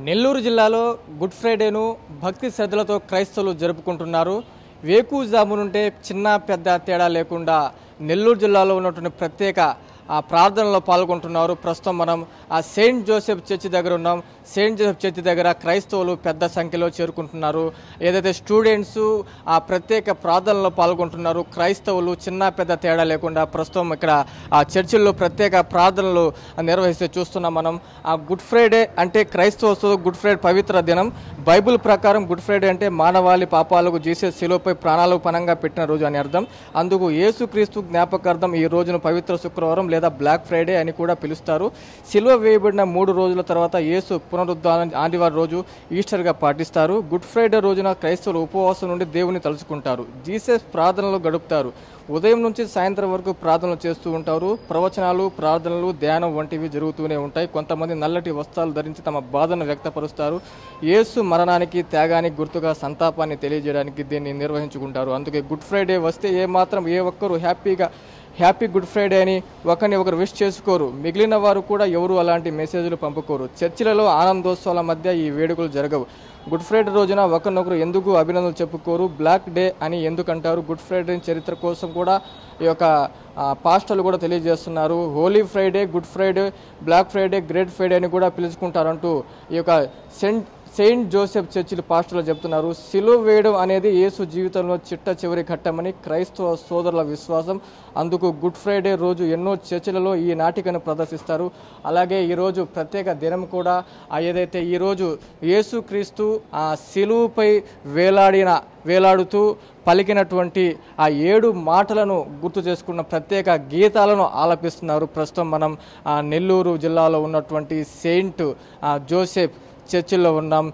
నెల్లూరు జిల్లాలో గుడ్ ఫ్రైడేను భక్తి శ్రద్ధలతో క్రైస్తవులు జరుపుకుంటున్నారు. వేకువజాము నుండే చిన్న పెద్ద తేడా లేకుండా నెల్లూరు జిల్లాలో ఉన్నటువంటి ప్రత్యేక ప్రార్థనలో పాల్గొంటున్నారు. ప్రస్తుతం మనం సెయింట్ జోసెఫ్ చర్చి దగ్గర ఉన్నాం. సెయింట్ జోసెఫ్ చర్చి దగ్గర క్రైస్తవులు పెద్ద సంఖ్యలో చేరుకుంటున్నారు. ఏదైతే స్టూడెంట్స్ ప్రత్యేక ప్రార్థనలో పాల్గొంటున్నారు, క్రైస్తవులు చిన్న పెద్ద తేడా లేకుండా ప్రస్తుతం ఇక్కడ చర్చిల్లో ప్రత్యేక ప్రార్థనలు నిర్వహిస్తే చూస్తున్నాం మనం. గుడ్ ఫ్రైడే అంటే క్రైస్తవ గుడ్ ఫ్రైడే పవిత్ర దినం. బైబిల్ ప్రకారం గుడ్ ఫ్రైడే అంటే మానవాళి పాపాలకు జీసస్ శిలువపై ప్రాణాలకు పణంగా పెట్టిన రోజు అని అర్థం. అందుకు యేసుక్రీస్తు జ్ఞాపకార్థం ఈ రోజును పవిత్ర శుక్రవారం లేదా బ్లాక్ ఫ్రైడే అని కూడా పిలుస్తారు. శిలువ వేయబడిన 3 రోజుల తర్వాత యేసు పునరుద్ధానం ఆదివారం రోజు ఈస్టర్గా పాటిస్తారు. గుడ్ ఫ్రైడే రోజున క్రైస్తవులు ఉపవాసం నుండి దేవుని తలుచుకుంటారు. జీసస్ ప్రార్థనలు గడుపుతారు. ఉదయం నుంచి సాయంత్రం వరకు ప్రార్థనలు చేస్తూ ఉంటారు. ప్రవచనాలు, ప్రార్థనలు, ధ్యానం వంటివి జరుగుతూనే ఉంటాయి. కొంతమంది నల్లటి వస్త్రాలు ధరించి తమ బాధను వ్యక్తపరుస్తారు. యేసు మరణానికి, త్యాగానికి గుర్తుగా సంతాపాన్ని తెలియజేయడానికి దీన్ని నిర్వహించుకుంటారు. అందుకే గుడ్ ఫ్రైడే వస్తే ఏ ఒక్కరు హ్యాపీ గుడ్ ఫ్రైడే అని ఒకరిని ఒకరు విష్ చేసుకోరు. మిగిలిన వారు కూడా ఎవరు అలాంటి మెసేజ్లు పంపుకోరు. చర్చిలలో ఆనందోత్సవాల మధ్య ఈ వేడుకలు జరగవు. గుడ్ ఫ్రైడే రోజున ఒకరినొకరు ఎందుకు అభినందనలు చెప్పుకోరు. బ్లాక్ డే అని ఎందుకంటారు? గుడ్ ఫ్రైడే చరిత్ర కోసం కూడా ఈ యొక్క పాస్టర్లు కూడా తెలియజేస్తున్నారు. Holy Friday, Good Friday, Black Friday, Great Friday అని కూడా పిలుచుకుంటారంటూ ఈ యొక్క సెయింట్ జోసెఫ్ చర్చిలు పాస్టర్లు చెప్తున్నారు. సిలువ వేయడం అనేది యేసు జీవితంలో చిట్ట చివరి ఘట్టమని క్రైస్తవ సోదరుల విశ్వాసం. అందుకు గుడ్ ఫ్రైడే రోజు ఎన్నో చర్చిలలో ఈ నాటికను ప్రదర్శిస్తారు. అలాగే ఈరోజు ప్రత్యేక దినం కూడా ఏదైతే ఈరోజు యేసుక్రీస్తు ఆ సిలువపై వేలాడుతూ పలికినటువంటి ఆ 7 మాటలను గుర్తు చేసుకున్న ప్రత్యేక గీతాలను ఆలపిస్తున్నారు. ప్రస్తుతం మనం నెల్లూరు జిల్లాలో ఉన్నటువంటి సెయింట్ జోసెఫ్ చర్చిల్లో ఉన్నాం.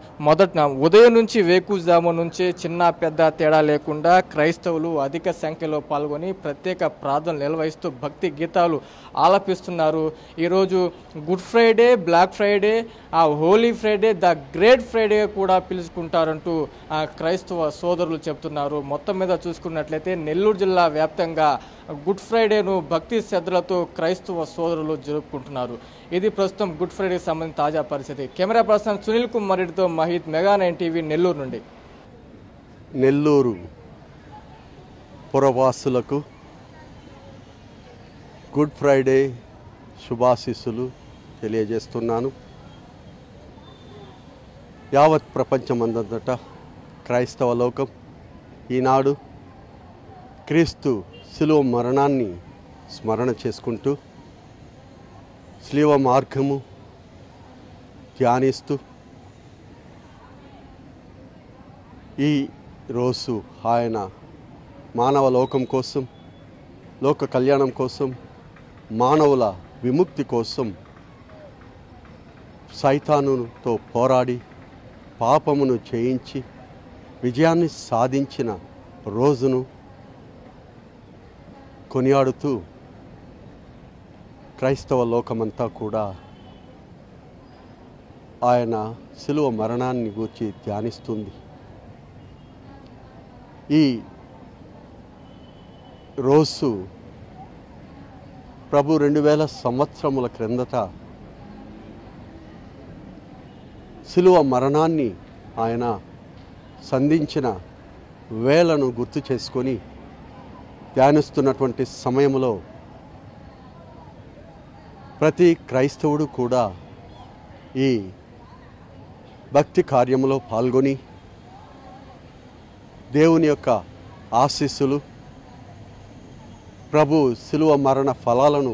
ఉదయం నుంచి వేకువజాము నుంచి చిన్న పెద్ద తేడా లేకుండా క్రైస్తవులు అధిక సంఖ్యలో పాల్గొని ప్రత్యేక ప్రార్థనలు నిర్వహిస్తూ భక్తి గీతాలు ఆలపిస్తున్నారు. ఈరోజు Good Friday, Black Friday, Holy Friday, the Great Friday కూడా పిలుచుకుంటారంటూ క్రైస్తవ సోదరులు చెప్తున్నారు. మొత్తం మీద చూసుకున్నట్లయితే నెల్లూరు జిల్లా వ్యాప్తంగా గుడ్ ఫ్రైడేను భక్తి శ్రద్ధలతో క్రైస్తవ సోదరులు జరుపుకుంటున్నారు. ఇది ప్రస్తుతం గుడ్ ఫ్రైడేకి సంబంధించిన తాజా పరిస్థితి. కెమెరా పర్సన్ సునీల్ కుమార్ రెడ్డితో మహిత్, మెగా 9 టీవీ, నెల్లూరు నుండి. నెల్లూరు పురవాసులకు గుడ్ ఫ్రైడే శుభాశీస్సులు తెలియజేస్తున్నాను. యావత్ ప్రపంచమందంతటా క్రైస్తవ లోకం ఈనాడు క్రీస్తు శిలువ మరణాన్ని స్మరణ చేసుకుంటూ శిలువ మార్గము ధ్యానిస్తూ ఈ రోజు ఆయన మానవ లోకం కోసం, లోక కళ్యాణం కోసం, మానవుల విముక్తి కోసం సైతానుతో పోరాడి పాపమును జయించి విజయాన్ని సాధించిన రోజును కొనియాడుతూ క్రైస్తవ లోకమంతా కూడా ఆయన శిలువ మరణాన్ని గూర్చి ధ్యానిస్తుంది. ఈ రోజు ప్రభు 2000 సంవత్సరముల క్రిందట శిలువ మరణాన్ని ఆయన సంధించిన వేళను గుర్తు చేసుకొని ధ్యానిస్తున్నటువంటి సమయంలో ప్రతి క్రైస్తవుడు కూడా ఈ భక్తి కార్యంలో పాల్గొని దేవుని యొక్క ఆశీస్సులు, ప్రభు శిలువ మరణ ఫలాలను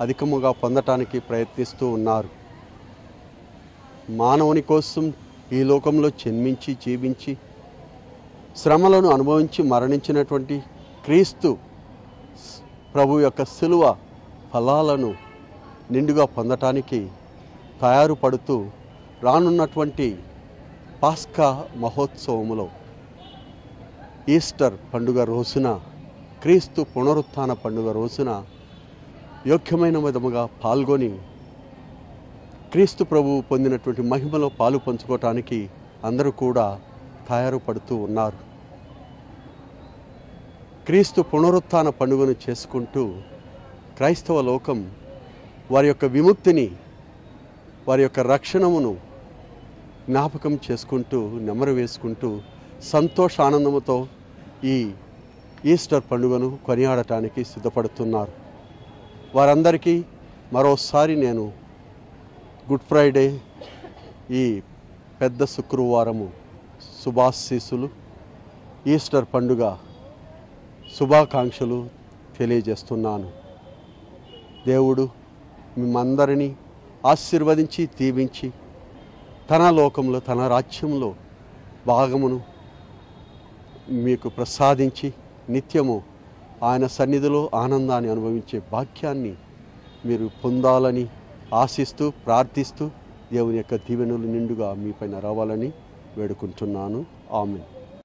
అధికముగా పొందటానికి ప్రయత్నిస్తూ ఉన్నారు. మానవుని కోసం ఈ లోకంలో జన్మించి జీవించి శ్రమలను అనుభవించి మరణించినటువంటి క్రీస్తు ప్రభు యొక్క శిలువ ఫలాలను నిండుగా పొందటానికి తయారు పడుతూ రానున్నటువంటి పాస్కా మహోత్సవములో ఈస్టర్ పండుగ రోజున, క్రీస్తు పునరుత్థాన పండుగ రోజున యోగ్యమైన విధముగా పాల్గొని క్రీస్తు ప్రభువు పొందినటువంటి మహిమలో పాలు పంచుకోవటానికి అందరూ కూడా తయారు పడుతూ ఉన్నారు. క్రీస్తు పునరుత్థాన పండుగను చేసుకుంటూ క్రైస్తవ లోకం వారి యొక్క విముక్తిని, వారి యొక్క రక్షణమును జ్ఞాపకం చేసుకుంటూ నెమరు వేసుకుంటూ సంతోషానందముతో ఈ ఈస్టర్ పండుగను కొనియాడటానికి సిద్ధపడుతున్నారు. వారందరికీ మరోసారి నేను గుడ్ ఫ్రైడే, ఈ పెద్ద శుక్రవారము శుభాశీస్సులు, ఈస్టర్ పండుగ శుభాకాంక్షలు తెలియజేస్తున్నాను. దేవుడు మిమ్మందరినీ ఆశీర్వదించి దీవించి తన లోకంలో తన రాజ్యంలో భాగమును మీకు ప్రసాదించి నిత్యము ఆయన సన్నిధిలో ఆనందాన్ని అనుభవించే భాగ్యాన్ని మీరు పొందాలని ఆశిస్తూ ప్రార్థిస్తూ దేవుని యొక్క దీవెనలు నిండుగా మీపైన రావాలని వేడుకుంటున్నాను. ఆమేన్.